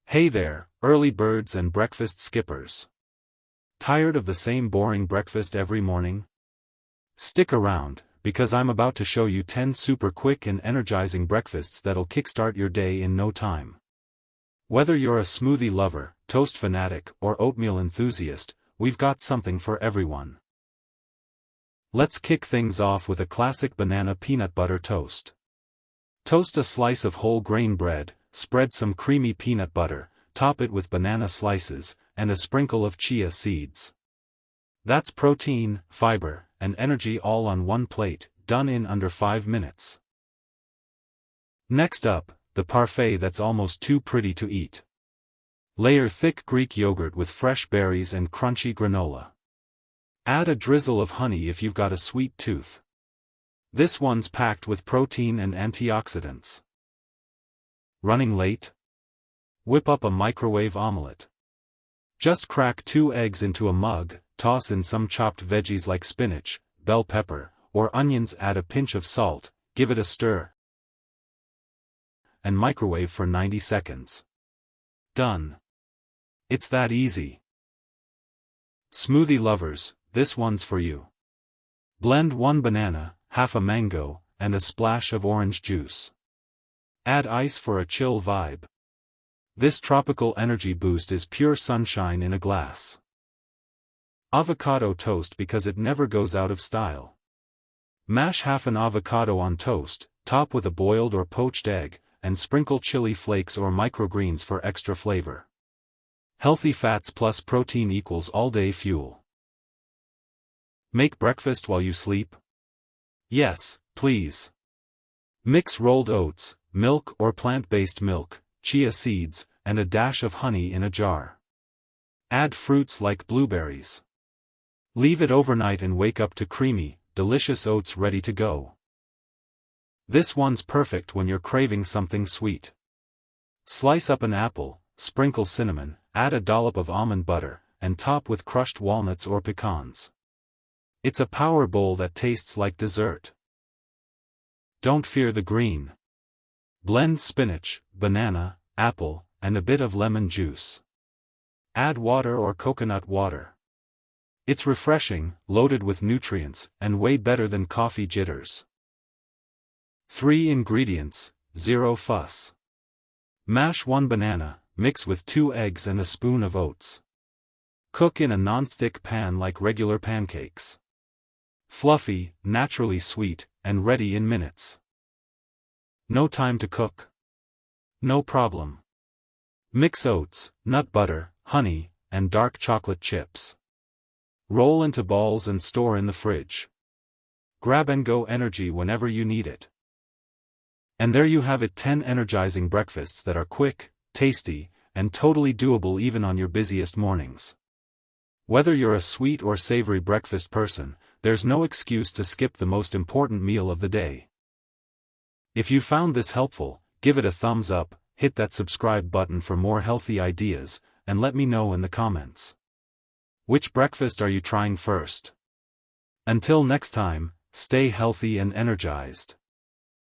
Hey there, early birds and breakfast skippers. Tired of the same boring breakfast every morning? Stick around, because I'm about to show you 10 super quick and energizing breakfasts that'll kickstart your day in no time. Whether you're a smoothie lover, toast fanatic, or oatmeal enthusiast, we've got something for everyone. Let's kick things off with a classic banana peanut butter toast. Toast a slice of whole grain bread, spread some creamy peanut butter, top it with banana slices, and a sprinkle of chia seeds. That's protein, fiber, and energy all on one plate, done in under 5 minutes. Next up, the parfait that's almost too pretty to eat. Layer thick Greek yogurt with fresh berries and crunchy granola. Add a drizzle of honey if you've got a sweet tooth. This one's packed with protein and antioxidants. Running late? Whip up a microwave omelette. Just crack 2 eggs into a mug, toss in some chopped veggies like spinach, bell pepper, or onions, add a pinch of salt, give it a stir, and microwave for 90 seconds. Done. It's that easy. Smoothie lovers, this one's for you. Blend 1 banana, half a mango, and a splash of orange juice. Add ice for a chill vibe. This tropical energy boost is pure sunshine in a glass. Avocado toast, because it never goes out of style. Mash half an avocado on toast, top with a boiled or poached egg, and sprinkle chili flakes or microgreens for extra flavor. Healthy fats plus protein equals all-day fuel. Make breakfast while you sleep? Yes, please. Mix rolled oats, milk or plant-based milk, chia seeds, and a dash of honey in a jar. Add fruits like blueberries. Leave it overnight and wake up to creamy, delicious oats ready to go. This one's perfect when you're craving something sweet. Slice up an apple, sprinkle cinnamon, add a dollop of almond butter, and top with crushed walnuts or pecans. It's a power bowl that tastes like dessert. Don't fear the green. Blend spinach, banana, apple, and a bit of lemon juice. Add water or coconut water. It's refreshing, loaded with nutrients, and way better than coffee jitters. 3 ingredients, 0 fuss. Mash 1 banana, mix with 2 eggs and a spoon of oats. Cook in a non-stick pan like regular pancakes. Fluffy, naturally sweet, and ready in minutes. No time to cook? No problem. Mix oats, nut butter, honey, and dark chocolate chips. Roll into balls and store in the fridge. Grab-and-go energy whenever you need it. And there you have it, 10 energizing breakfasts that are quick, tasty, and totally doable even on your busiest mornings. Whether you're a sweet or savory breakfast person, there's no excuse to skip the most important meal of the day. If you found this helpful, give it a thumbs up, hit that subscribe button for more healthy ideas, and let me know in the comments. Which breakfast are you trying first? Until next time, stay healthy and energized.